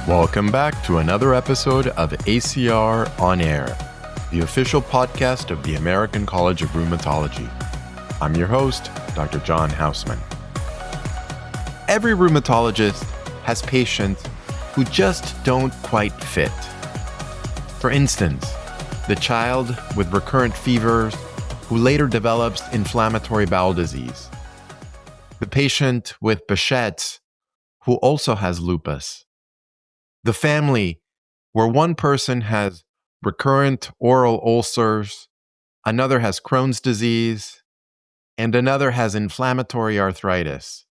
Welcome back to another episode of ACR On Air, the official podcast of the American College of Rheumatology. I'm your host, Dr. John Hausman. Every rheumatologist has patients who just don't quite fit. For instance, the child with recurrent fevers who later develops inflammatory bowel disease. The patient with Behçet's who also has lupus. The family where one person has recurrent oral ulcers, another has Crohn's disease, and another has inflammatory arthritis.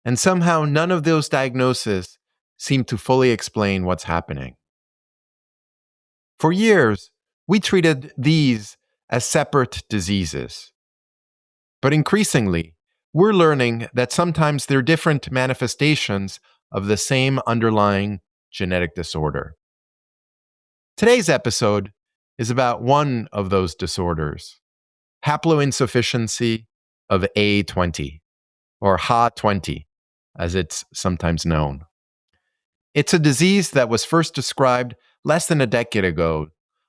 And somehow none of those diagnoses seem to fully explain what's happening. For years, we treated these as separate diseases. But increasingly, we're learning that sometimes they're different manifestations of the same underlying genetic disorder. Today's episode is about one of those disorders, haploinsufficiency of A20, or Ha20, as it's sometimes known. It's a disease that was first described less than a decade ago,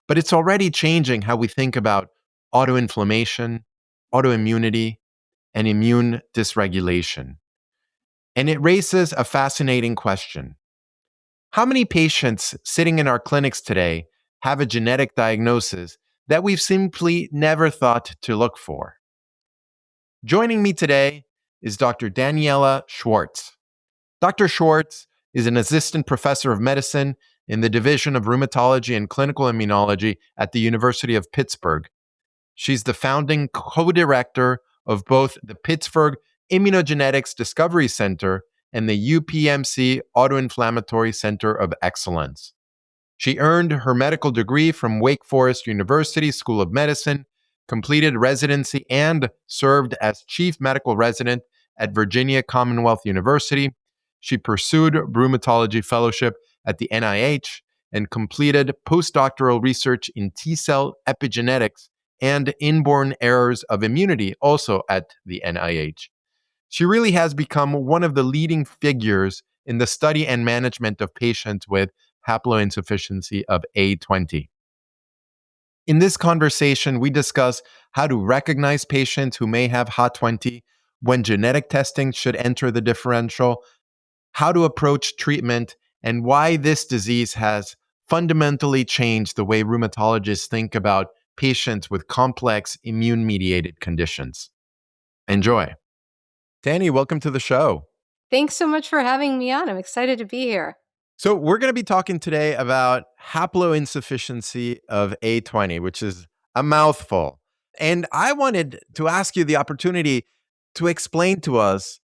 but it's already changing how we think about autoinflammation, autoimmunity, and immune dysregulation. And it raises a fascinating question. How many patients sitting in our clinics today have a genetic diagnosis that we've simply never thought to look for? Joining me today is Dr. Daniella Schwartz. Dr. Schwartz is an assistant professor of medicine in the Division of Rheumatology and Clinical Immunology at the University of Pittsburgh. She's the founding co-director of both the Pittsburgh Immunogenetics Discovery Center and the UPMC Autoinflammatory Center of Excellence. She earned her medical degree from Wake Forest University School of Medicine, completed residency, and served as chief medical resident at Virginia Commonwealth University. She pursued rheumatology fellowship at the NIH and completed postdoctoral research in T-cell epigenetics and inborn errors of immunity, also at the NIH. She really has become one of the leading figures in the study and management of patients with haploinsufficiency of A20. In this conversation, we discuss how to recognize patients who may have Ha20, when genetic testing should enter the differential, how to approach treatment, and why this disease has fundamentally changed the way rheumatologists think about patients with complex immune-mediated conditions. Enjoy. Danny, welcome to the show. Thanks so much for having me on. I'm excited to be here. So we're going to be talking today about haploinsufficiency of A20, which is a mouthful. And I wanted to ask you the opportunity to explain to us,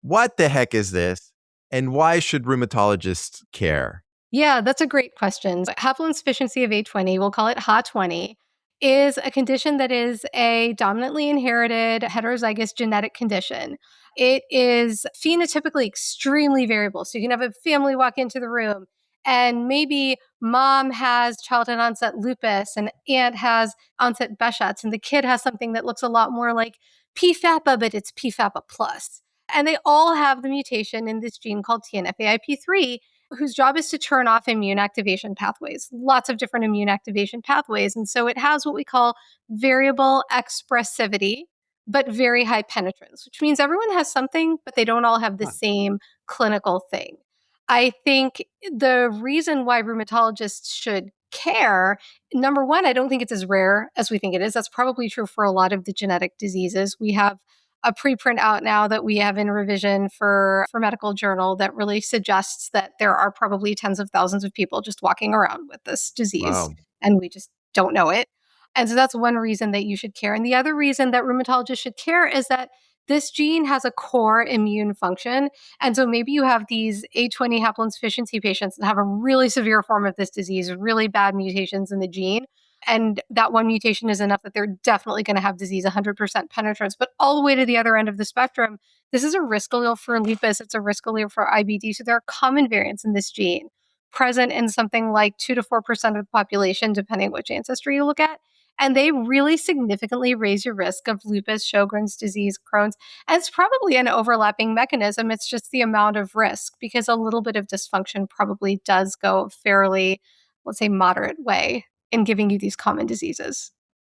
what the heck is this and why should rheumatologists care? Yeah, that's a great question. Haploinsufficiency of A20, we'll call it Ha20, is a condition that is a dominantly inherited heterozygous genetic condition. It is phenotypically extremely variable. So you can have a family walk into the room and maybe mom has childhood onset lupus and aunt has onset Behçet's, and the kid has something that looks a lot more like PFAPA, but it's PFAPA plus. And they all have the mutation in this gene called TNFAIP3, whose job is to turn off immune activation pathways, lots of different immune activation pathways. And so it has what we call variable expressivity, but very high penetrance, which means everyone has something, but they don't all have the same clinical thing. I think the reason why rheumatologists should care, number one, I don't think it's as rare as we think it is. That's probably true for a lot of the genetic diseases. We have a preprint out now that we have in revision for medical journal that really suggests that there are probably tens of thousands of people just walking around with this disease. Wow. And we just don't know it. And so that's one reason that you should care. And the other reason that rheumatologists should care is that this gene has a core immune function. And so maybe you have these A20 haploinsufficiency patients that have a really severe form of this disease, really bad mutations in the gene. And that one mutation is enough that they're definitely going to have disease, 100% penetrance. But all the way to the other end of the spectrum, this is a risk allele for lupus. It's a risk allele for IBD. So there are common variants in this gene present in something like 2 to 4% of the population, depending on which ancestry you look at. And they really significantly raise your risk of lupus, Sjogren's disease, Crohn's. And it's probably an overlapping mechanism. It's just the amount of risk because a little bit of dysfunction probably does go fairly, let's say, moderate way in giving you these common diseases.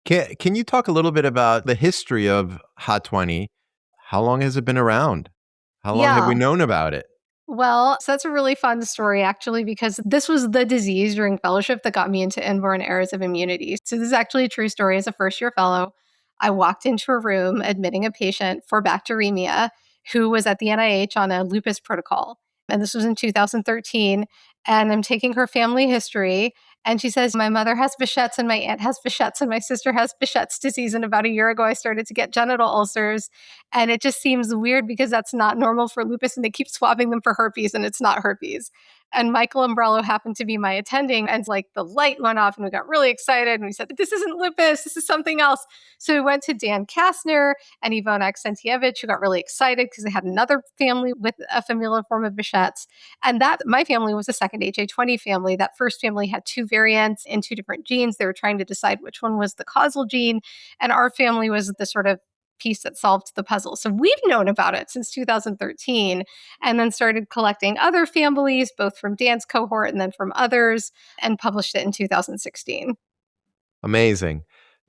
Can you talk a little bit about the history of Hot 20? How long has it been around? How long have Yeah. we known about it? Well, so that's a really fun story, actually, because this was the disease during fellowship that got me into inborn errors of immunity. So, this is actually a true story. As a first year fellow, I walked into a room admitting a patient for bacteremia who was at the NIH on a lupus protocol. And this was in 2013. And I'm taking her family history. And she says, my mother has Behçet's and my aunt has Behçet's and my sister has Behçet's disease. And about a year ago, I started to get genital ulcers. And it just seems weird because that's not normal for lupus and they keep swapping them for herpes and it's not herpes. And Michael Umbrello happened to be my attending and like the light went off and we got really excited and we said, this isn't lupus, this is something else. So we went to Dan Kastner and Ivona Aksentievich, who got really excited because they had another family with a familial form of Behçet's. And that my family was the second HA20 family. That first family had two variants in two different genes. They were trying to decide which one was the causal gene. And our family was the sort of piece that solved the puzzle. So we've known about it since 2013 and then started collecting other families, both from Dan's cohort and then from others, and published it in 2016. Amazing.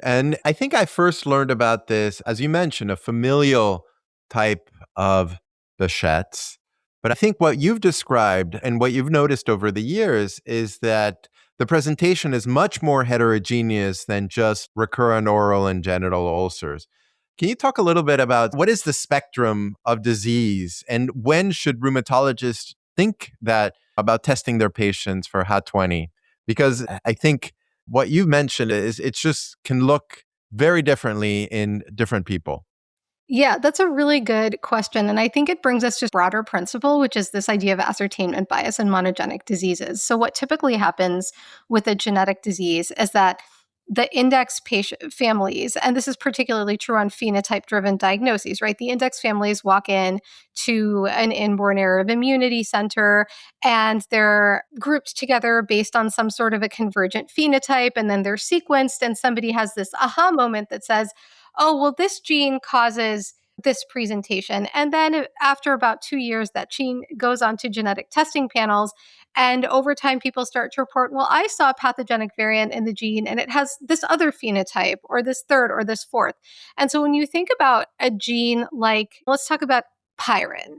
And I think I first learned about this, as you mentioned, a familial type of Behçet's. But I think what you've described and what you've noticed over the years is that the presentation is much more heterogeneous than just recurrent oral and genital ulcers. Can you talk a little bit about what is the spectrum of disease and when should rheumatologists think that about testing their patients for Hot 20? Because I think what you mentioned is it just can look very differently in different people. Yeah, that's a really good question. And I think it brings us to a broader principle, which is this idea of ascertainment bias in monogenic diseases. So, what typically happens with a genetic disease is that the index patient families, and this is particularly true on phenotype driven diagnoses, right? The index families walk in to an inborn error of immunity center and they're grouped together based on some sort of a convergent phenotype, and then they're sequenced, and somebody has this aha moment that says, oh, well, this gene causes this presentation. And then after about 2 years, that gene goes on to genetic testing panels. And over time, people start to report, well, I saw a pathogenic variant in the gene and it has this other phenotype or this third or this fourth. And so when you think about a gene like, let's talk about pyrin,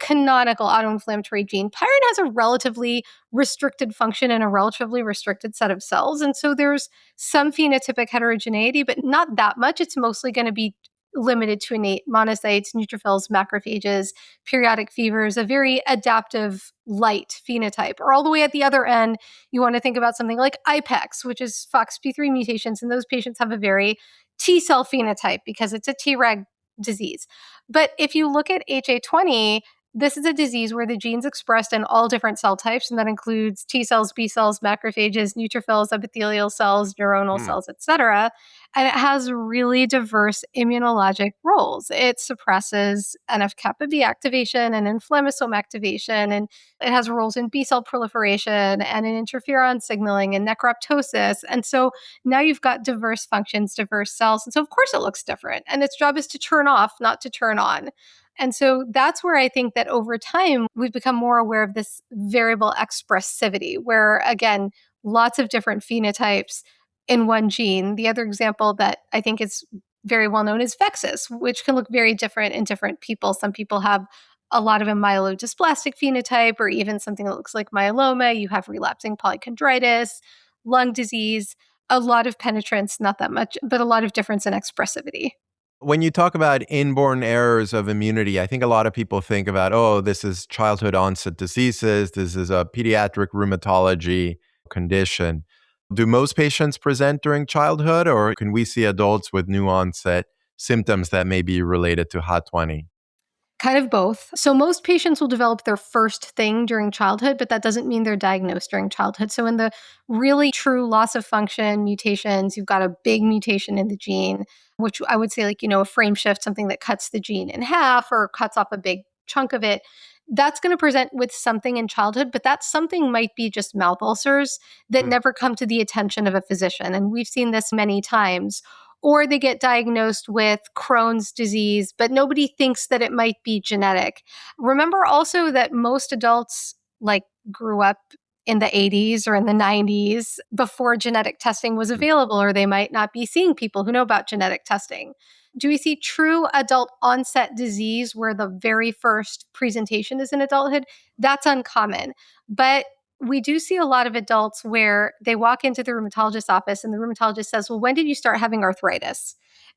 canonical autoinflammatory gene. Pyrin has a relatively restricted function in a relatively restricted set of cells. And so there's some phenotypic heterogeneity, but not that much. It's mostly going to be limited to innate monocytes, neutrophils, macrophages, periodic fevers, a very adaptive light phenotype. Or all the way at the other end, you want to think about something like IPEX, which is FOXP3 mutations, and those patients have a very T cell phenotype because it's a Treg disease. But if you look at HA20, this is a disease where the gene's expressed in all different cell types, and that includes T cells, B cells, macrophages, neutrophils, epithelial cells, neuronal cells, etc. And it has really diverse immunologic roles. It suppresses NF-kappa B activation and inflammasome activation, and it has roles in B cell proliferation and in interferon signaling and necroptosis. And so now you've got diverse functions, diverse cells. And so, of course, it looks different. And its job is to turn off, not to turn on. And so that's where I think that over time, we've become more aware of this variable expressivity, where again, lots of different phenotypes in one gene. The other example that I think is very well known is Vexus, which can look very different in different people. Some people have a lot of a myelodysplastic phenotype, or even something that looks like myeloma. You have relapsing polychondritis, lung disease, a lot of penetrance, not that much, but a lot of difference in expressivity. When you talk about inborn errors of immunity, I think a lot of people think about, oh, this is childhood onset diseases. This is a pediatric rheumatology condition. Do most patients present during childhood, or can we see adults with new onset symptoms that may be related to Hot 20? Kind of both. So most patients will develop their first thing during childhood, but that doesn't mean they're diagnosed during childhood. So in the really true loss of function mutations, you've got a big mutation in the gene, which I would say like, a frame shift, something that cuts the gene in half or cuts off a big chunk of it. that's going to present with something in childhood, but that something might be just mouth ulcers that never come to the attention of a physician. And we've seen this many times. Or they get diagnosed with Crohn's disease, but nobody thinks that it might be genetic. Remember also that most adults grew up in the 80s or in the 90s before genetic testing was available, or they might not be seeing people who know about genetic testing. Do we see true adult onset disease where the very first presentation is in adulthood? That's uncommon. But we do see a lot of adults where they walk into the rheumatologist's office and the rheumatologist says, well, when did you start having arthritis?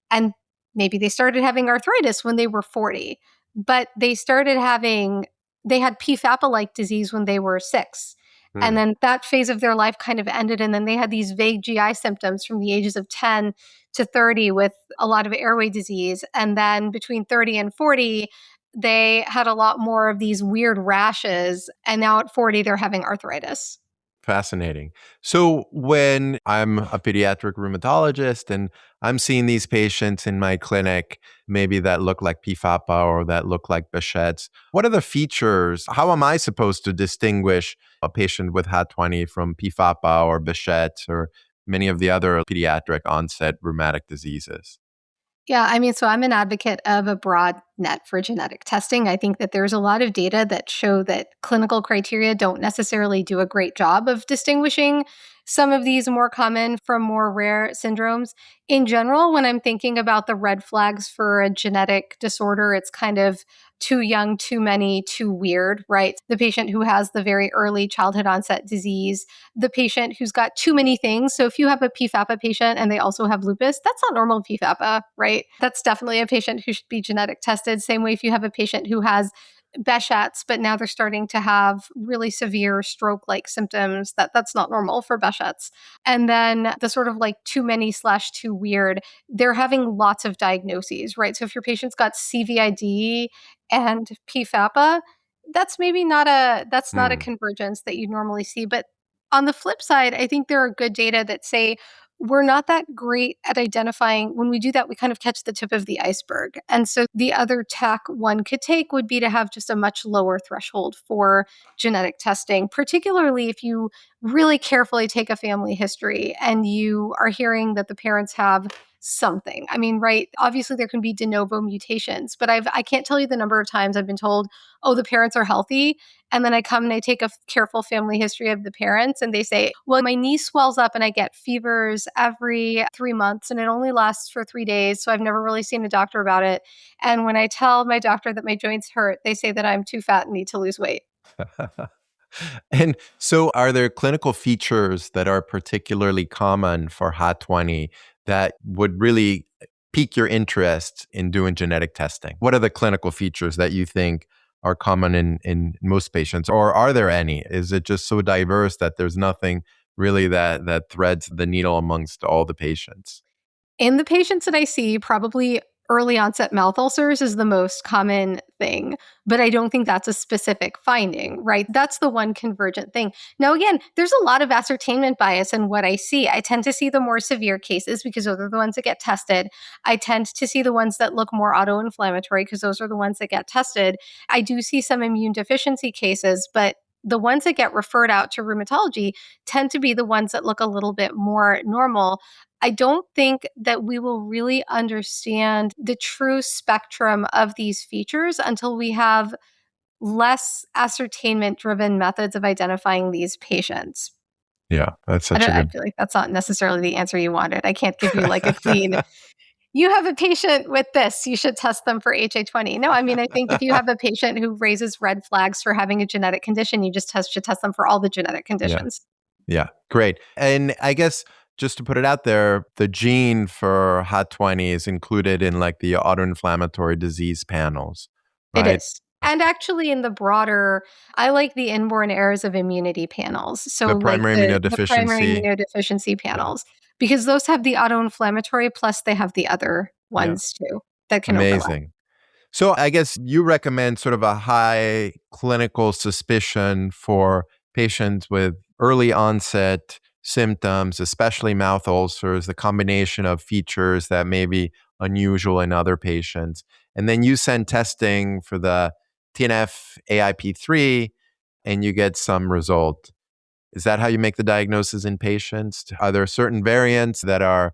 And maybe they started having arthritis when they were 40, but they had PFAPA-like disease when they were 6. And then that phase of their life kind of ended. And then they had these vague GI symptoms from the ages of 10 to 30 with a lot of airway disease. And then between 30 and 40, they had a lot more of these weird rashes. And now at 40, they're having arthritis. Fascinating. So when I'm a pediatric rheumatologist and I'm seeing these patients in my clinic, maybe that look like PFAPA or that look like Behçet's, what are the features? How am I supposed to distinguish a patient with HAT20 from PFAPA or Behçet's or many of the other pediatric onset rheumatic diseases? Yeah, I mean, so I'm an advocate of a broad net for genetic testing. I think that there's a lot of data that show that clinical criteria don't necessarily do a great job of distinguishing some of these more common from more rare syndromes. In general, when I'm thinking about the red flags for a genetic disorder, it's kind of too young, too many, too weird, right? The patient who has the very early childhood onset disease, the patient who's got too many things. So if you have a PFAPA patient and they also have lupus, that's not normal PFAPA, right? That's definitely a patient who should be genetic tested. Same way if you have a patient who has Behçet's, but now they're starting to have really severe stroke-like symptoms, that's not normal for Behçet's. And then the sort of too many / too weird, they're having lots of diagnoses, right? So if your patient's got CVID and PFAPA, that's not a convergence that you normally see. But on the flip side, I think there are good data that say we're not that great at identifying. When we do that, we kind of catch the tip of the iceberg. And so the other tack one could take would be to have just a much lower threshold for genetic testing, particularly if you really carefully take a family history and you are hearing that the parents have something. I mean, right? Obviously, there can be de novo mutations, but I can't tell you the number of times I've been told, oh, the parents are healthy. And then I come and I take a careful family history of the parents and they say, well, my knee swells up and I get fevers every 3 months and it only lasts for 3 days. So I've never really seen a doctor about it. And when I tell my doctor that my joints hurt, they say that I'm too fat and need to lose weight. And so are there clinical features that are particularly common for HAT20 that would really pique your interest in doing genetic testing? What are the clinical features that you think are common in most patients? Or are there any? Is it just so diverse that there's nothing really that threads the needle amongst all the patients? In the patients that I see, probably early onset mouth ulcers is the most common thing, but I don't think that's a specific finding, right? That's the one convergent thing. Now, again, there's a lot of ascertainment bias in what I see. I tend to see the more severe cases because those are the ones that get tested. I tend to see the ones that look more autoinflammatory because those are the ones that get tested. I do see some immune deficiency cases, but the ones that get referred out to rheumatology tend to be the ones that look a little bit more normal. I don't think that we will really understand the true spectrum of these features until we have less ascertainment-driven methods of identifying these patients. Yeah, that's such a I good. feel like that's not necessarily the answer you wanted. I can't give you a clean, you have a patient with this, you should test them for HA20. No, I mean, I think if you have a patient who raises red flags for having a genetic condition, you just should test them for all the genetic Yeah. conditions. Yeah, great. And I guess just to put it out there, the gene for HAT20 is included in the autoinflammatory disease panels, It right? is. And actually in the broader, I like the inborn errors of immunity panels. So The primary the primary immunodeficiency. immunodeficiency Yeah, panels, because those have the autoinflammatory plus they have the other yeah, ones too that can overlap. amazing. So I guess you recommend sort of a high clinical suspicion for patients with early onset symptoms, especially mouth ulcers, the combination of features that may be unusual in other patients. And then you send testing for the TNF AIP3 and you get some result. Is that how you make the diagnosis in patients? Are there certain variants that are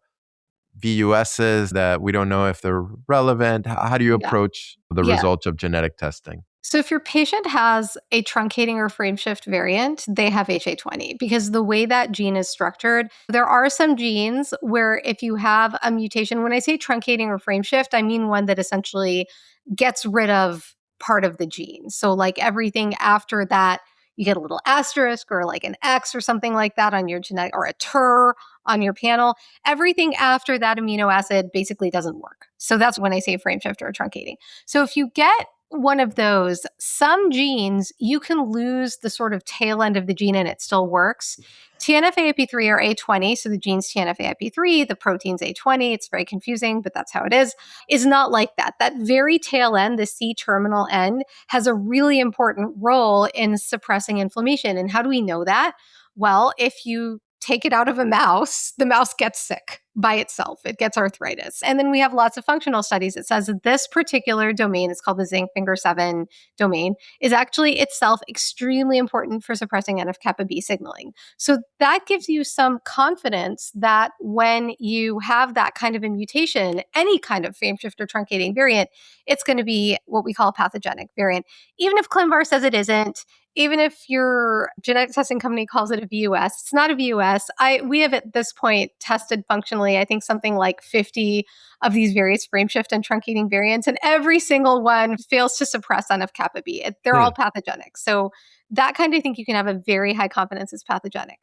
VUSs that we don't know if they're relevant? How do you Yeah. approach the Yeah. results of genetic testing? So if your patient has a truncating or frameshift variant, they have HA20 because the way that gene is structured, there are some genes where if you have a mutation, when I say truncating or frameshift, I mean one that essentially gets rid of part of the gene. So like everything after that, you get a little asterisk or like an X or something like that on your genetic or a TER on your panel. Everything after that amino acid basically doesn't work. So that's when I say frameshift or truncating. So if you get one of those, some genes, you can lose the sort of tail end of the gene and it still works. TNF-AIP3 or A20, so the gene's TNF-AIP3, the protein's A20, it's very confusing, but that's how it is not like that. That very tail end, the C terminal end, has a really important role in suppressing inflammation. And how do we know that? Well, if you take it out of a mouse, the mouse gets sick by itself. It gets arthritis. And then we have lots of functional studies that says that this particular domain, it's called the zinc finger 7 domain, is actually itself extremely important for suppressing NF-kappa B signaling. So that gives you some confidence that when you have that kind of a mutation, any kind of frameshift or truncating variant, it's going to be what we call a pathogenic variant. Even if ClinVar says it isn't, even if your genetic testing company calls it a VUS, it's not a VUS. We have at this point tested functionally, I think something like 50 of these various frameshift and truncating variants, and every single one fails to suppress NF-kappa B. They're all pathogenic. So that kind of thing you can have a very high confidence is pathogenic.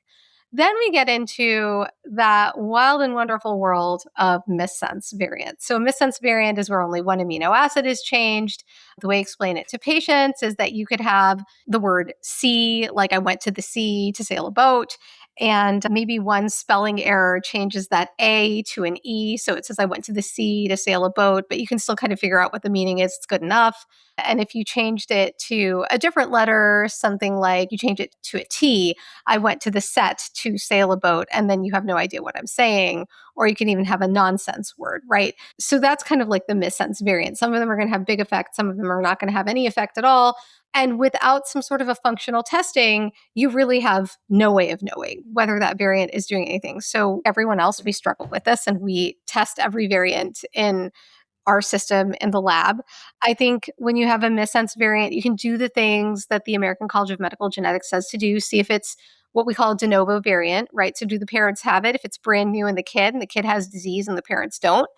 Then we get into that wild and wonderful world of missense variants. So a missense variant is where only one amino acid is changed. The way I explain it to patients is that you could have the word sea, like I went to the sea to sail a boat, and maybe one spelling error changes that A to an E. So it says I went to the sea to sail a boat, but you can still kind of figure out what the meaning is. It's good enough. And if you changed it to a different letter, something like you change it to a T, I went to the set to sail a boat, and then you have no idea what I'm saying. Or you can even have a nonsense word, right? So that's kind of like the missense variant. Some of them are going to have big effects. Some of them are not going to have any effect at all. And without some sort of a functional testing, you really have no way of knowing whether that variant is doing anything. So everyone else, we struggle with this and we test every variant in our system in the lab. I think when you have a missense variant, you can do the things that the American College of Medical Genetics says to do, see if it's what we call a de novo variant, right? So do the parents have it? If it's brand new in the kid and the kid has disease and the parents don't,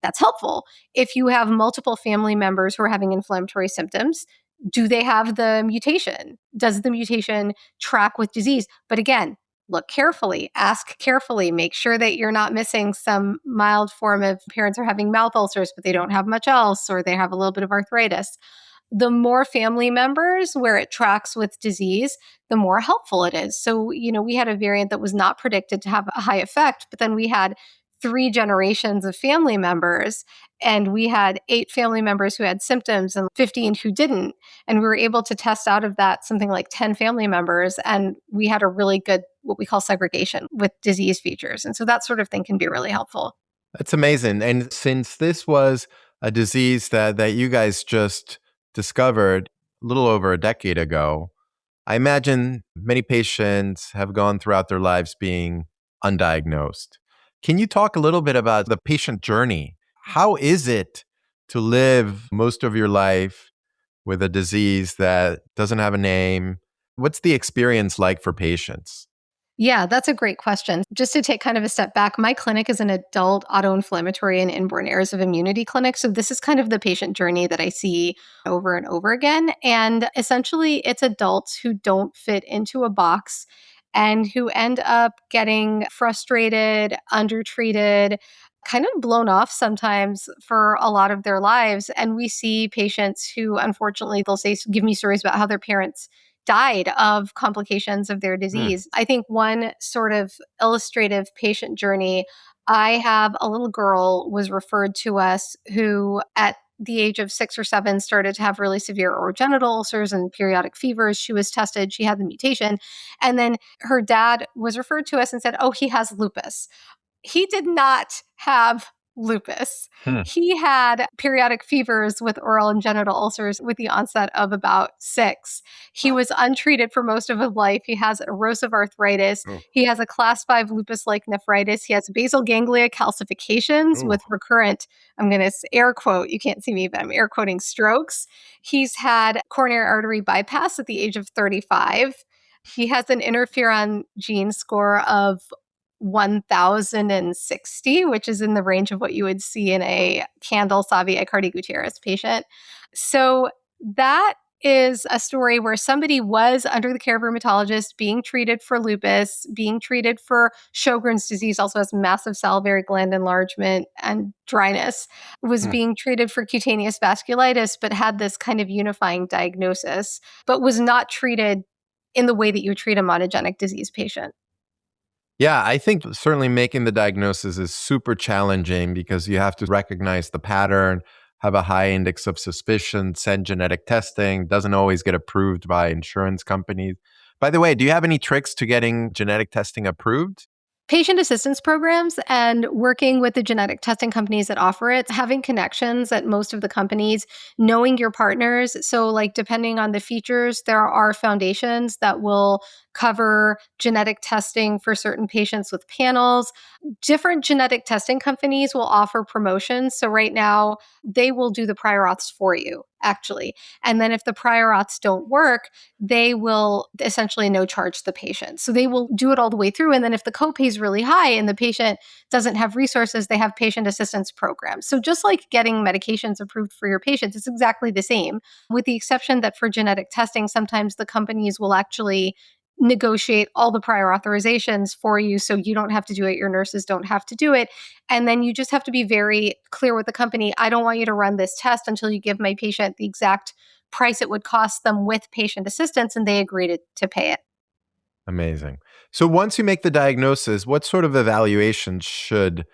that's helpful. If you have multiple family members who are having inflammatory symptoms, do they have the mutation? Does the mutation track with disease? But again, look carefully, ask carefully, make sure that you're not missing some mild form of parents are having mouth ulcers, but they don't have much else, or they have a little bit of arthritis. The more family members where it tracks with disease, the more helpful it is. So, we had a variant that was not predicted to have a high effect, but then we had 3 generations of family members, and we had 8 family members who had symptoms and 15 who didn't. And we were able to test out of that something like 10 family members, and we had a really good, what we call segregation with disease features. And so that sort of thing can be really helpful. That's amazing. And since this was a disease that you guys just discovered a little over a decade ago, I imagine many patients have gone throughout their lives being undiagnosed. Can you talk a little bit about the patient journey? How is it to live most of your life with a disease that doesn't have a name? What's the experience like for patients? Yeah, that's a great question. Just to take kind of a step back, my clinic is an adult autoinflammatory and inborn errors of immunity clinic. So this is kind of the patient journey that I see over and over again. And essentially, it's adults who don't fit into a box and who end up getting frustrated, undertreated, kind of blown off sometimes for a lot of their lives. And we see patients who, unfortunately, they'll say, give me stories about how their parents died of complications of their disease. I think one sort of illustrative patient journey, I have a little girl was referred to us who at the age of 6 or 7 started to have really severe genital ulcers and periodic fevers. She was tested, she had the mutation. And then her dad was referred to us and said, oh, he has lupus. He did not have lupus. Hmm. He had periodic fevers with oral and genital ulcers with the onset of about 6. He was untreated for most of his life. He has erosive arthritis. Oh. He has a class 5 lupus-like nephritis. He has basal ganglia calcifications Oh. with recurrent, I'm going to air quote, you can't see me, but I'm air quoting strokes. He's had coronary artery bypass at the age of 35. He has an interferon gene score of 1060, which is in the range of what you would see in a Candle Savi Icardi Gutierrez patient. So that is a story where somebody was under the care of a rheumatologist being treated for lupus, being treated for Sjogren's disease, also has massive salivary gland enlargement and dryness, was Hmm. being treated for cutaneous vasculitis, but had this kind of unifying diagnosis, but was not treated in the way that you treat a monogenic disease patient. Yeah, I think certainly making the diagnosis is super challenging because you have to recognize the pattern, have a high index of suspicion, send genetic testing, doesn't always get approved by insurance companies. By the way, do you have any tricks to getting genetic testing approved? Patient assistance programs and working with the genetic testing companies that offer it, having connections at most of the companies, knowing your partners. So, like, depending on the features, there are foundations that will cover genetic testing for certain patients with panels. Different genetic testing companies will offer promotions. So, right now, they will do the prior auths for you, actually. And then, if the prior auths don't work, they will essentially no charge the patient. So they will do it all the way through. And then if the copay is really high and the patient doesn't have resources, they have patient assistance programs. So just like getting medications approved for your patients, it's exactly the same, with the exception that for genetic testing, sometimes the companies will actually negotiate all the prior authorizations for you so you don't have to do it, your nurses don't have to do it. And then you just have to be very clear with the company, I don't want you to run this test until you give my patient the exact price it would cost them with patient assistance, and they agree to pay it. Amazing. So once you make the diagnosis, what sort of evaluations should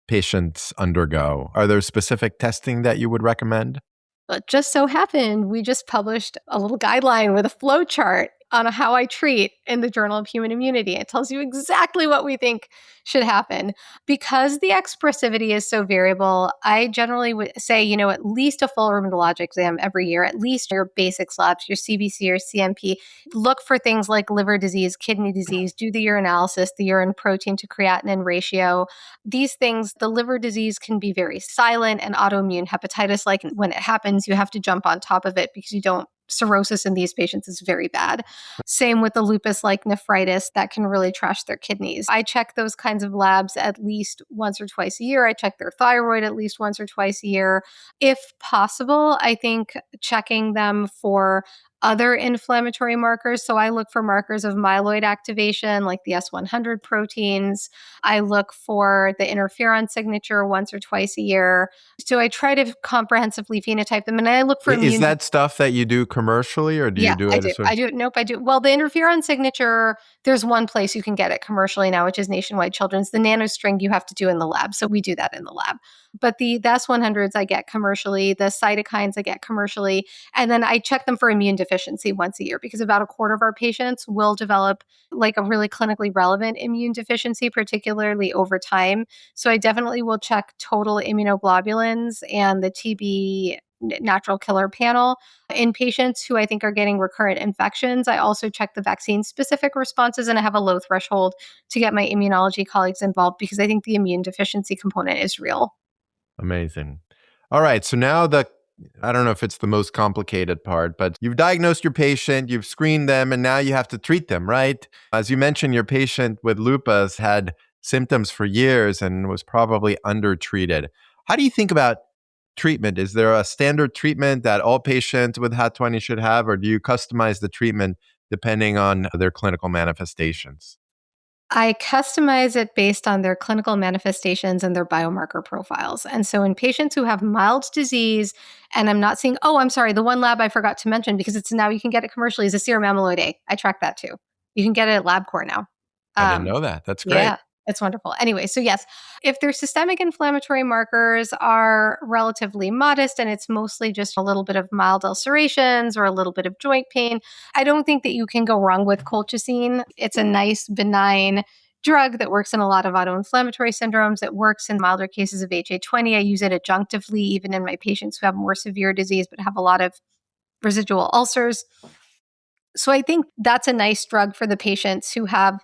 patients undergo? Are there specific testing that you would recommend? But just so happened, we just published a little guideline with a flow chart on how I treat in the Journal of Human Immunity. It tells you exactly what we think should happen. Because the expressivity is so variable, I generally would say, at least a full rheumatologic exam every year, at least your basic labs, your CBC or CMP. Look for things like liver disease, kidney disease, do the urinalysis, the urine protein to creatinine ratio. These things, the liver disease can be very silent, and autoimmune hepatitis, like when it happens, you have to jump on top of it because you don't. Cirrhosis in these patients is very bad. Same with the lupus like nephritis that can really trash their kidneys. I check those kinds of labs at least once or twice a year. I check their thyroid at least once or twice a year. If possible, I think checking them for other inflammatory markers. So I look for markers of myeloid activation like the S100 proteins. I look for the interferon signature once or twice a year. So I try to comprehensively phenotype them, and I look for Is immune. that stuff that you do commercially or do you Yeah, do I it do. as sort I do. Nope, I do. Well, the interferon signature, there's one place you can get it commercially now, which is Nationwide Children's. The nanostring you have to do in the lab. So we do that in the lab. But the S100s I get commercially, the cytokines I get commercially. And then I check them for immune deficiency once a year because about a quarter of our patients will develop like a really clinically relevant immune deficiency, particularly over time. So I definitely will check total immunoglobulins and the TB natural killer panel. In patients who I think are getting recurrent infections, I also check the vaccine specific responses, and I have a low threshold to get my immunology colleagues involved because I think the immune deficiency component is real. Amazing. All right. So now I don't know if it's the most complicated part, but you've diagnosed your patient, you've screened them, and now you have to treat them, right? As you mentioned, your patient with lupus had symptoms for years and was probably undertreated. How do you think about treatment? Is there a standard treatment that all patients with HAT20 should have, or do you customize the treatment depending on their clinical manifestations? I customize it based on their clinical manifestations and their biomarker profiles. And so in patients who have mild disease, and I'm not seeing, oh, I'm sorry, the one lab I forgot to mention because it's now you can get it commercially is a serum amyloid A. I track that too. You can get it at LabCorp now. I didn't Um, know that. That's great. yeah, it's wonderful. Anyway, so yes, if their systemic inflammatory markers are relatively modest and it's mostly just a little bit of mild ulcerations or a little bit of joint pain, I don't think that you can go wrong with colchicine. It's a nice, benign drug that works in a lot of autoinflammatory syndromes. It works in milder cases of HA20. I use it adjunctively, even in my patients who have more severe disease but have a lot of residual ulcers. So I think that's a nice drug for the patients who have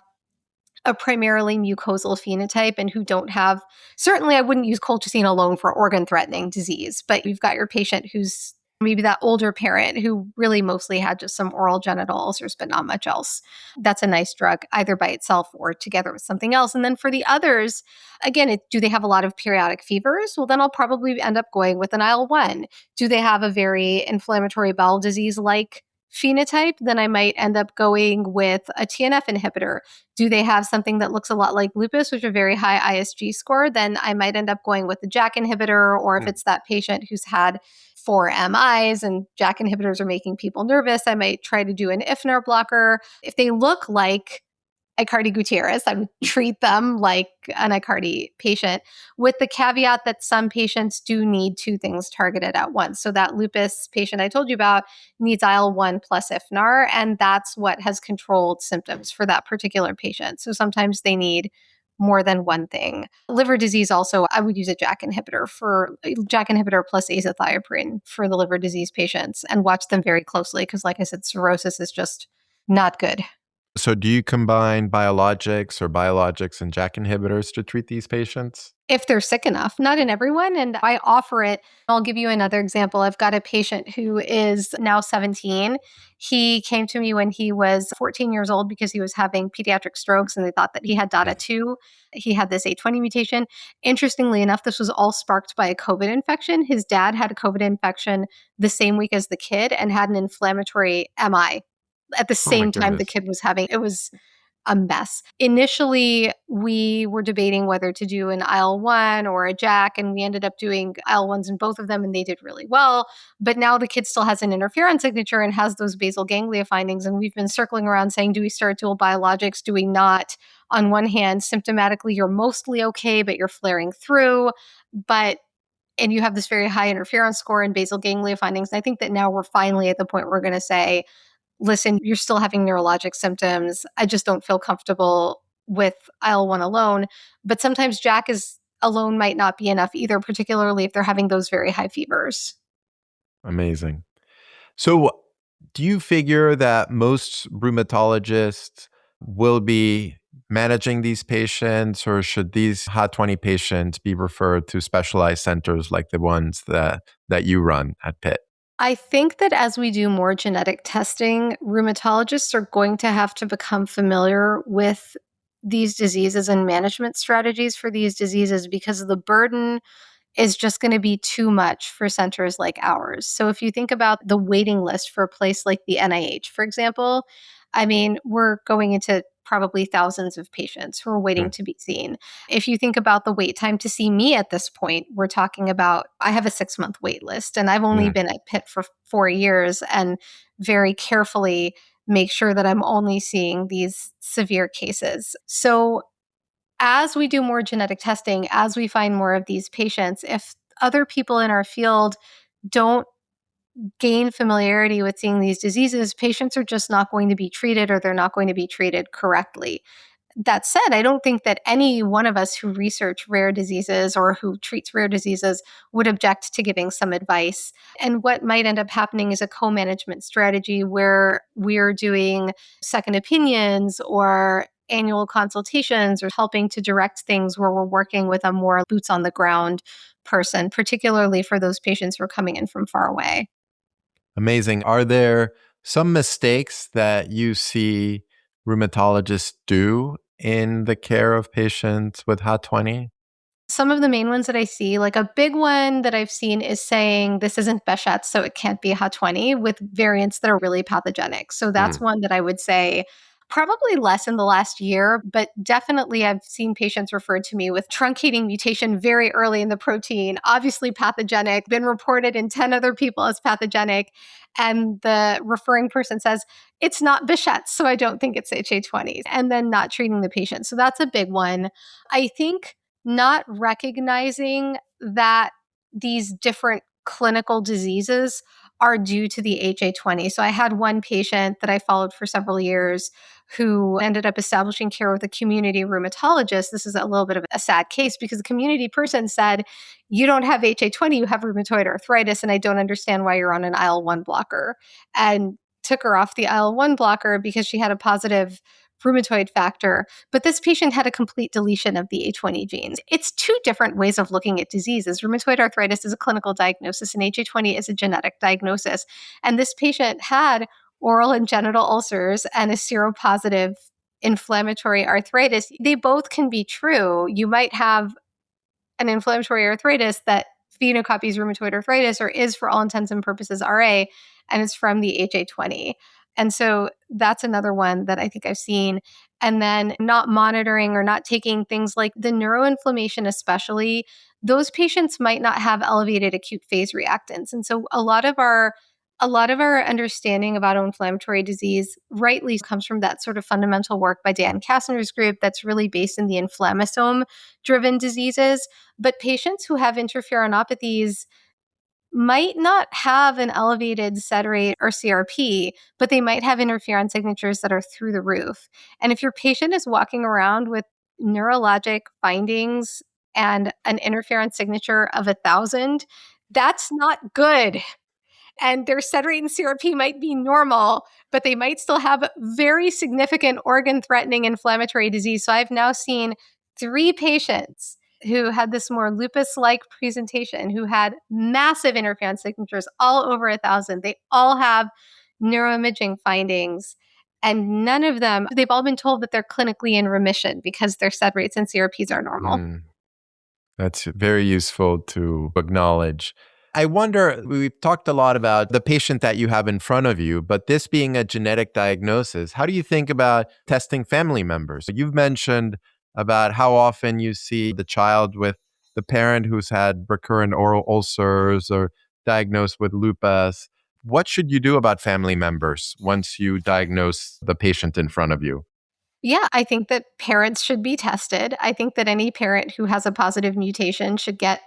a primarily mucosal phenotype and who don't have, certainly I wouldn't use colchicine alone for organ-threatening disease, but you've got your patient who's maybe that older parent who really mostly had just some oral genital ulcers, but not much else. That's a nice drug, either by itself or together with something else. And then for the others, again, do they have a lot of periodic fevers? Well, then I'll probably end up going with an IL-1. Do they have a very inflammatory bowel disease like phenotype? Then I might end up going with a TNF inhibitor. Do they have something that looks a lot like lupus, which is a very high ISG score? Then I might end up going with the JAK inhibitor, or if it's that patient who's had 4 MIs and JAK inhibitors are making people nervous, I might try to do an IFNR blocker. If they look like Icardi Gutierrez, I would treat them like an Icardi patient, with the caveat that some patients do need two things targeted at once. So that lupus patient I told you about needs IL-1 plus IFNAR, and that's what has controlled symptoms for that particular patient. So sometimes they need more than one thing. Liver disease also, I would use a JAK inhibitor plus azathioprine for the liver disease patients and watch them very closely because, like I said, cirrhosis is just not good. So do you combine biologics and JAK inhibitors to treat these patients? If they're sick enough, not in everyone. And I offer it. I'll give you another example. I've got a patient who is now 17. He came to me when he was 14 years old because he was having pediatric strokes and they thought that he had DATA2. He had this A20 mutation. Interestingly enough, this was all sparked by a COVID infection. His dad had a COVID infection the same week as the kid and had an inflammatory MI at the Oh my same time the goodness. kid was having. It was a mess. Initially, we were debating whether to do an IL-1 or a JAK, and we ended up doing IL-1s in both of them, and they did really well. But now the kid still has an interferon signature and has those basal ganglia findings, and we've been circling around saying, do we start dual biologics? Do we not? On one hand, symptomatically, you're mostly okay, but you're flaring through. And you have this very high interferon score and basal ganglia findings. And I think that now we're finally at the point where we're going to say, listen, you're still having neurologic symptoms. I just don't feel comfortable with IL-1 alone. But sometimes JAK is alone might not be enough either, particularly if they're having those very high fevers. Amazing. So do you figure that most rheumatologists will be managing these patients, or should these HA20 patients be referred to specialized centers like the ones that you run at Pitt? I think that as we do more genetic testing, rheumatologists are going to have to become familiar with these diseases and management strategies for these diseases because the burden is just going to be too much for centers like ours. So if you think about the waiting list for a place like the NIH, for example, I mean, we're going into probably thousands of patients who are waiting Mm. to be seen. If you think about the wait time to see me at this point, we're talking about, I have a 6-month wait list and I've only Mm. been at Pitt for 4 years and very carefully make sure that I'm only seeing these severe cases. So as we do more genetic testing, as we find more of these patients, if other people in our field don't gain familiarity with seeing these diseases, patients are just not going to be treated or they're not going to be treated correctly. That said, I don't think that any one of us who research rare diseases or who treats rare diseases would object to giving some advice. And what might end up happening is a co-management strategy where we're doing second opinions or annual consultations or helping to direct things where we're working with a more boots on the ground person, particularly for those patients who are coming in from far away. Amazing. Are there some mistakes that you see rheumatologists do in the care of patients with HA20? Some of the main ones that I see, like a big one that I've seen is saying this isn't Behçet's, so it can't be HA20 with variants that are really pathogenic. So that's Mm. one that I would say probably less in the last year, but definitely I've seen patients referred to me with truncating mutation very early in the protein, obviously pathogenic, been reported in 10 other people as pathogenic. And the referring person says, it's not Behçet's, so I don't think it's HA20, and then not treating the patient. So that's a big one. I think not recognizing that these different clinical diseases are due to the HA20. So I had one patient that I followed for several years who ended up establishing care with a community rheumatologist. This is a little bit of a sad case because the community person said, you don't have HA20, you have rheumatoid arthritis, and I don't understand why you're on an IL-1 blocker. And took her off the IL-1 blocker because she had a positive rheumatoid factor. But this patient had a complete deletion of the A20 genes. It's two different ways of looking at diseases. Rheumatoid arthritis is a clinical diagnosis, and HA20 is a genetic diagnosis. And this patient had oral and genital ulcers and a seropositive inflammatory arthritis. They both can be true. You might have an inflammatory arthritis that phenocopies rheumatoid arthritis or is for all intents and purposes RA, and it's from the HA20. And so that's another one that I think I've seen. And then not monitoring or not taking things like the neuroinflammation, especially, those patients might not have elevated acute phase reactants. And so a lot of our understanding about inflammatory disease rightly comes from that sort of fundamental work by Dan Kastner's group that's really based in the inflammasome-driven diseases. But patients who have interferonopathies might not have an elevated SED rate or CRP, but they might have interferon signatures that are through the roof. And if your patient is walking around with neurologic findings and an interferon signature of 1,000, that's not good. And their SED rate and CRP might be normal, but they might still have very significant organ-threatening inflammatory disease. So I've now seen 3 patients who had this more lupus-like presentation, who had massive interferon signatures all over 1,000. They all have neuroimaging findings. And none of them, they've all been told that they're clinically in remission because their SED rates and CRPs are normal. That's very useful to acknowledge. I wonder, we've talked a lot about the patient that you have in front of you, but this being a genetic diagnosis, how do you think about testing family members? You've mentioned about how often you see the child with the parent who's had recurrent oral ulcers or diagnosed with lupus. What should you do about family members once you diagnose the patient in front of you? Yeah, I think that parents should be tested. I think that any parent who has a positive mutation should get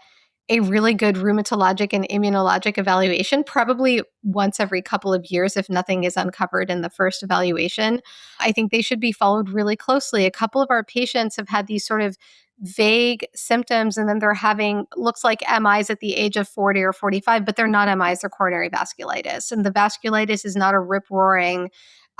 a really good rheumatologic and immunologic evaluation, probably once every couple of years if nothing is uncovered in the first evaluation. I think they should be followed really closely. A couple of our patients have had these sort of vague symptoms, and then they're having looks like MIs at the age of 40 or 45, but they're not MIs, they're coronary vasculitis. And the vasculitis is not a rip roaring,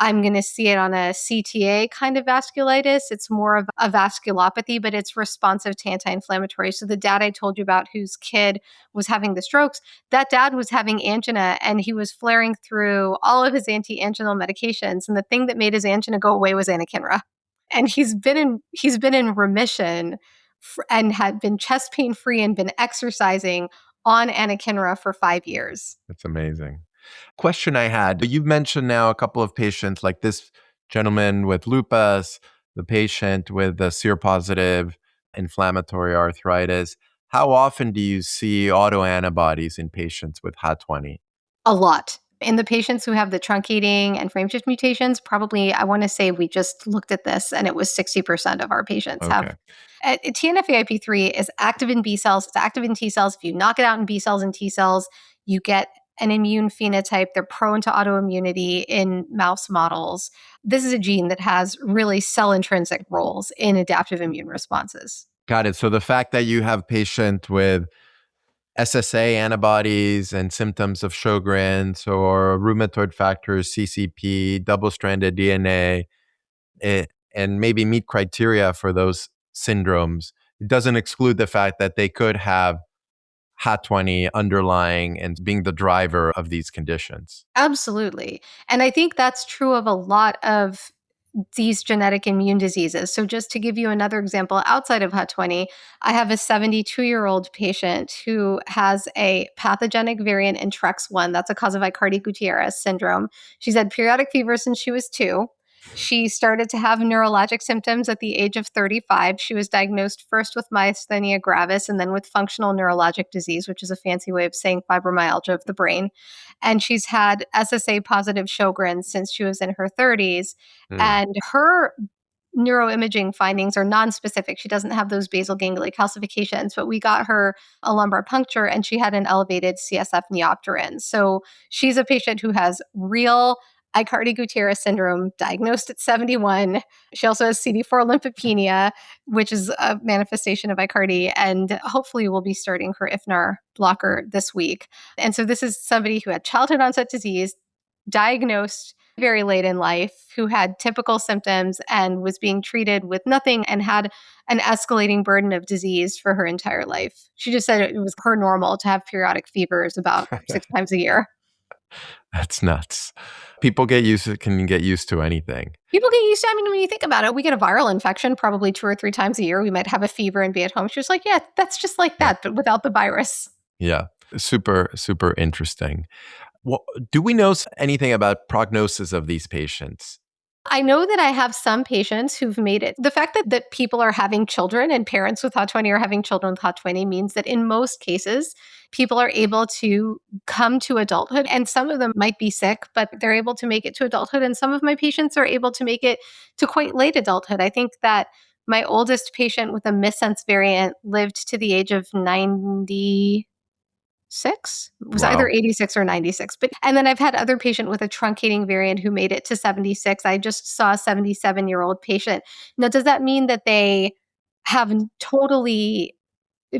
I'm going to see it on a CTA kind of vasculitis. It's more of a vasculopathy, but it's responsive to anti-inflammatory. So the dad I told you about whose kid was having the strokes, that dad was having angina and he was flaring through all of his anti-anginal medications. And the thing that made his angina go away was anakinra. And he's been in remission and had been chest pain free and been exercising on anakinra for 5 years. That's amazing. Question I had, you've mentioned now a couple of patients like this gentleman with lupus, the patient with the seropositive inflammatory arthritis. How often do you see autoantibodies in patients with HA20? A lot. In the patients who have the truncating and frameshift mutations, probably, I want to say we just looked at this and it was 60% of our patients have. TNF-AIP3 is active in B cells, it's active in T cells. If you knock it out in B cells and T cells, you get an immune phenotype. They're prone to autoimmunity in mouse models. This is a gene that has really cell-intrinsic roles in adaptive immune responses. Got it. So the fact that you have patient with SSA antibodies and symptoms of Sjogren's or rheumatoid factors, CCP, double-stranded DNA, and maybe meet criteria for those syndromes, it doesn't exclude the fact that they could have HA20 underlying and being the driver of these conditions. Absolutely. And I think that's true of a lot of these genetic immune diseases. So just to give you another example outside of HA20, I have a 72-year-old patient who has a pathogenic variant in TREX1. That's a cause of Aicardi-Gutierrez syndrome. She's had periodic fever since she was 2. She started to have neurologic symptoms at the age of 35. She was diagnosed first with myasthenia gravis and then with functional neurologic disease, which is a fancy way of saying fibromyalgia of the brain. And she's had SSA positive Sjogren's since she was in her 30s. And her neuroimaging findings are nonspecific. She doesn't have those basal ganglia calcifications, but we got her a lumbar puncture and she had an elevated CSF neopterin. So she's a patient who has real Aicardi-Gutierrez syndrome, diagnosed at 71. She also has CD4 lymphopenia, which is a manifestation of Aicardi, and hopefully we'll be starting her IFNAR blocker this week. And so this is somebody who had childhood onset disease, diagnosed very late in life, who had typical symptoms and was being treated with nothing and had an escalating burden of disease for her entire life. She just said it was her normal to have periodic fevers about 6 times a year. That's nuts. People can get used to anything. People get used to, I mean, when you think about it, we get a viral infection probably 2 or 3 times a year. We might have a fever and be at home. She was like, yeah, that's just like that, but without the virus. Yeah. Super, super interesting. Well, do we know anything about prognosis of these patients? I know that I have some patients who've made it. The fact that people are having children and parents with HOT20 are having children with HOT20 means that in most cases, people are able to come to adulthood. And some of them might be sick, but they're able to make it to adulthood. And some of my patients are able to make it to quite late adulthood. I think that my oldest patient with a missense variant lived to the age of 96. It was either 86 or 96. And then I've had other patient with a truncating variant who made it to 76. I just saw a 77-year-old patient. Now, does that mean that they have totally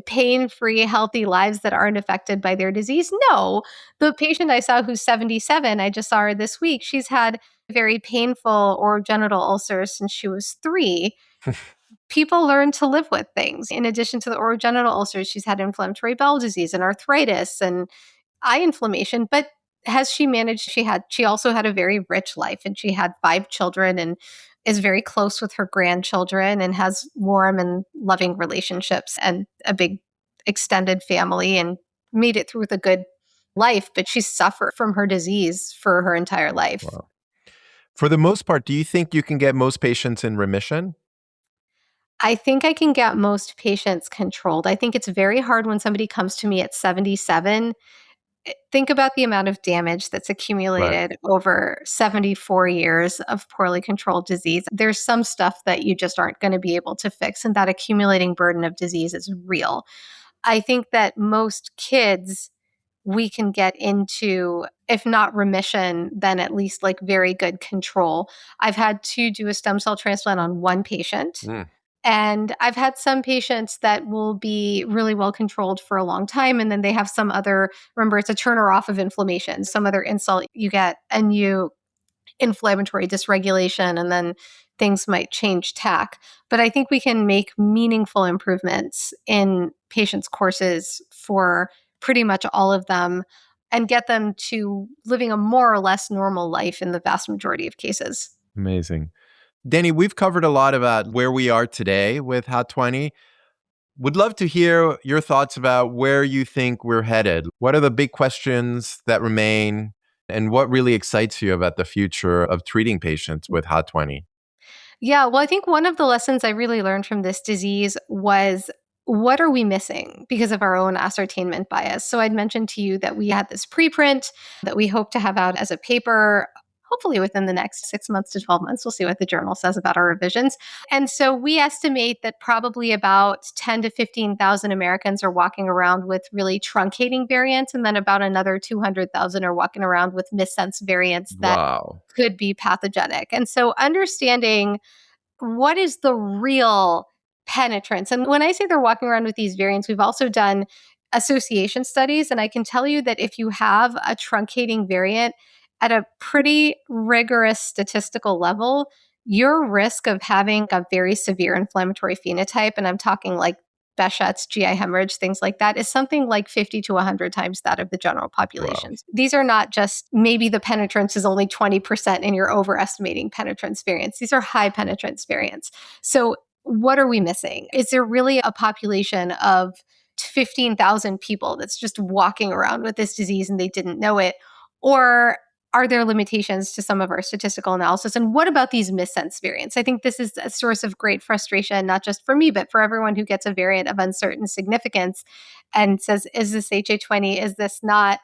pain-free, healthy lives that aren't affected by their disease? No. The patient I saw who's 77, I just saw her this week. She's had very painful orogenital ulcers since she was 3. People learn to live with things. In addition to the orogenital ulcers, she's had inflammatory bowel disease and arthritis and eye inflammation. But has she managed? She also had a very rich life, and she had 5 children and is very close with her grandchildren and has warm and loving relationships and a big extended family and made it through with a good life. But she suffered from her disease for her entire life. Wow. For the most part, do you think you can get most patients in remission? I think I can get most patients controlled. I think it's very hard when somebody comes to me at 77. Think about the amount of damage that's accumulated over 74 years of poorly controlled disease. There's some stuff that you just aren't going to be able to fix, and that accumulating burden of disease is real. I think that most kids we can get into, if not remission, then at least like very good control. I've had to do a stem cell transplant on one patient. And I've had some patients that will be really well controlled for a long time. And then they have some other, remember, it's a turner off of inflammation, some other insult you get, a new inflammatory dysregulation, and then things might change tack. But I think we can make meaningful improvements in patients' courses for pretty much all of them and get them to living a more or less normal life in the vast majority of cases. Amazing. Danny, we've covered a lot about where we are today with HOT20. Would love to hear your thoughts about where you think we're headed. What are the big questions that remain, and what really excites you about the future of treating patients with HOT20? Yeah, well, I think one of the lessons I really learned from this disease was, what are we missing because of our own ascertainment bias? So I'd mentioned to you that we had this preprint that we hope to have out as a paper, hopefully within the next 6 months to 12 months. We'll see what the journal says about our revisions. And so we estimate that probably about 10 to 15,000 Americans are walking around with really truncating variants, and then about another 200,000 are walking around with missense variants that could be pathogenic. And so understanding what is the real penetrance. And when I say they're walking around with these variants, we've also done association studies. And I can tell you that if you have a truncating variant at a pretty rigorous statistical level, your risk of having a very severe inflammatory phenotype, and I'm talking like Behçet's, GI hemorrhage, things like that, is something like 50 to 100 times that of the general population. Wow. These are not just maybe the penetrance is only 20% and you're overestimating penetrance variants. These are high penetrance variants. So what are we missing? Is there really a population of 15,000 people that's just walking around with this disease and they didn't know it? Or are there limitations to some of our statistical analysis? And what about these missense variants? I think this is a source of great frustration, not just for me, but for everyone who gets a variant of uncertain significance and says, is this HA20? Is this not?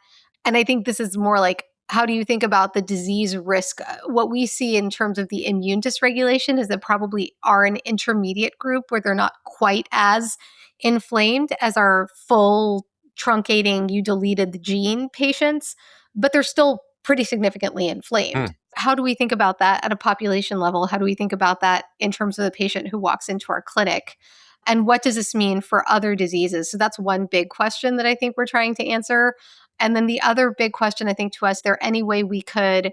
And I think this is more like how do you think about the disease risk? What we see in terms of the immune dysregulation is that probably are an intermediate group where they're not quite as inflamed as our full truncating, you deleted the gene patients, but they're still pretty significantly inflamed. How do we think about that at a population level? How do we think about that in terms of the patient who walks into our clinic? And what does this mean for other diseases? So that's one big question that I think we're trying to answer. And then the other big question, I think, to us, there any way we could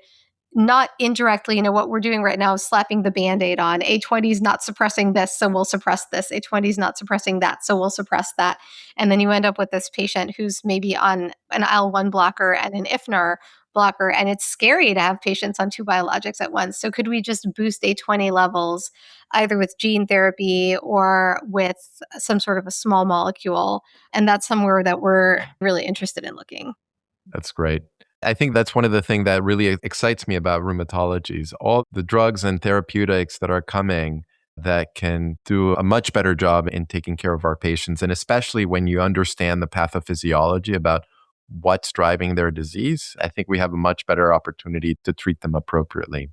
not indirectly, what we're doing right now is slapping the Band-Aid on. A20 is not suppressing this, so we'll suppress this. A20 is not suppressing that, so we'll suppress that. And then you end up with this patient who's maybe on an IL-1 blocker and an IFNR blocker, and it's scary to have patients on two biologics at once. So could we just boost A20 levels either with gene therapy or with some sort of a small molecule? And that's somewhere that we're really interested in looking. That's great. I think that's one of the things that really excites me about rheumatology is all the drugs and therapeutics that are coming that can do a much better job in taking care of our patients. And especially when you understand the pathophysiology about what's driving their disease, I think we have a much better opportunity to treat them appropriately.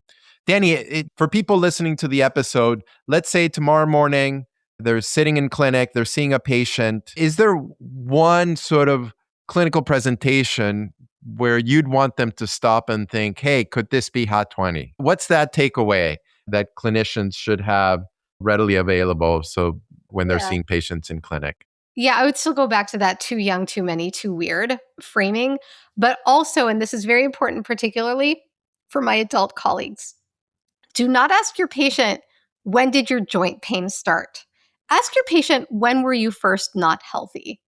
Danny, for people listening to the episode, let's say tomorrow morning, they're sitting in clinic, they're seeing a patient. Is there one sort of clinical presentation where you'd want them to stop and think, hey, could this be HOT20? What's that takeaway that clinicians should have readily available so when they're seeing patients in clinic? Yeah, I would still go back to that too young, too many, too weird framing. But also, and this is very important, particularly for my adult colleagues, do not ask your patient, when did your joint pain start? Ask your patient, when were you first not healthy?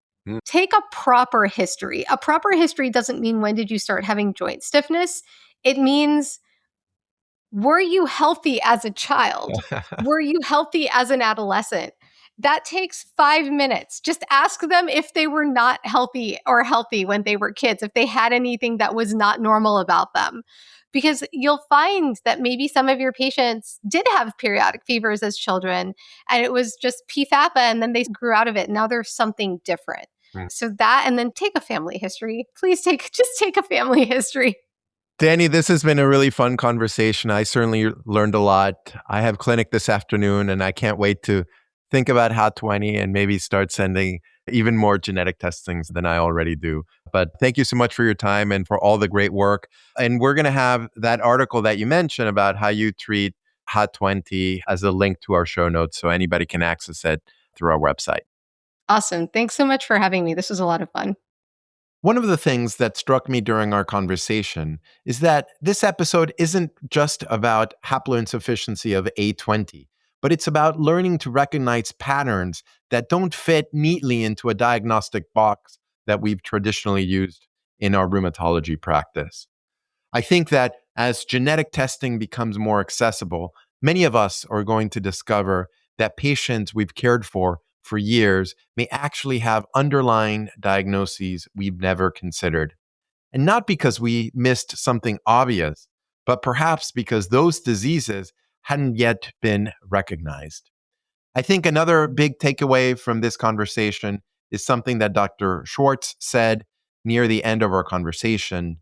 Take a proper history. A proper history doesn't mean when did you start having joint stiffness. It means, were you healthy as a child? Were you healthy as an adolescent? That takes 5 minutes. Just ask them if they were not healthy or healthy when they were kids, if they had anything that was not normal about them. Because you'll find that maybe some of your patients did have periodic fevers as children, and it was just PFAPA, and then they grew out of it. Now there's something different. So that, and then take a family history. Please just take a family history. Danny, this has been a really fun conversation. I certainly learned a lot. I have clinic this afternoon, and I can't wait to think about HOT20 and maybe start sending even more genetic testings than I already do. But thank you so much for your time and for all the great work. And we're going to have that article that you mentioned about how you treat HOT20 as a link to our show notes so anybody can access it through our website. Awesome. Thanks so much for having me. This was a lot of fun. One of the things that struck me during our conversation is that this episode isn't just about haploinsufficiency of A20, but it's about learning to recognize patterns that don't fit neatly into a diagnostic box that we've traditionally used in our rheumatology practice. I think that as genetic testing becomes more accessible, many of us are going to discover that patients we've cared for years may actually have underlying diagnoses we've never considered. And not because we missed something obvious, but perhaps because those diseases hadn't yet been recognized. I think another big takeaway from this conversation is something that Dr. Schwartz said near the end of our conversation.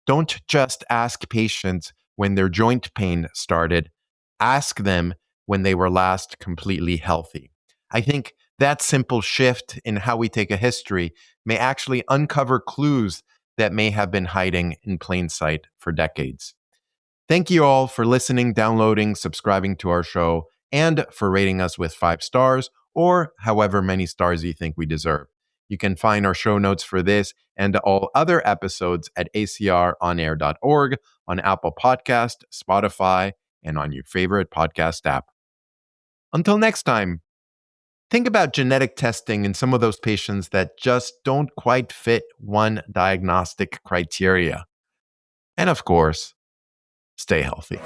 Don't just ask patients when their joint pain started, ask them when they were last completely healthy. I think that simple shift in how we take a history may actually uncover clues that may have been hiding in plain sight for decades. Thank you all for listening, downloading, subscribing to our show, and for rating us with 5 stars or however many stars you think we deserve. You can find our show notes for this and all other episodes at acronair.org, on Apple Podcast, Spotify, and on your favorite podcast app. Until next time, think about genetic testing in some of those patients that just don't quite fit one diagnostic criteria. And of course, stay healthy.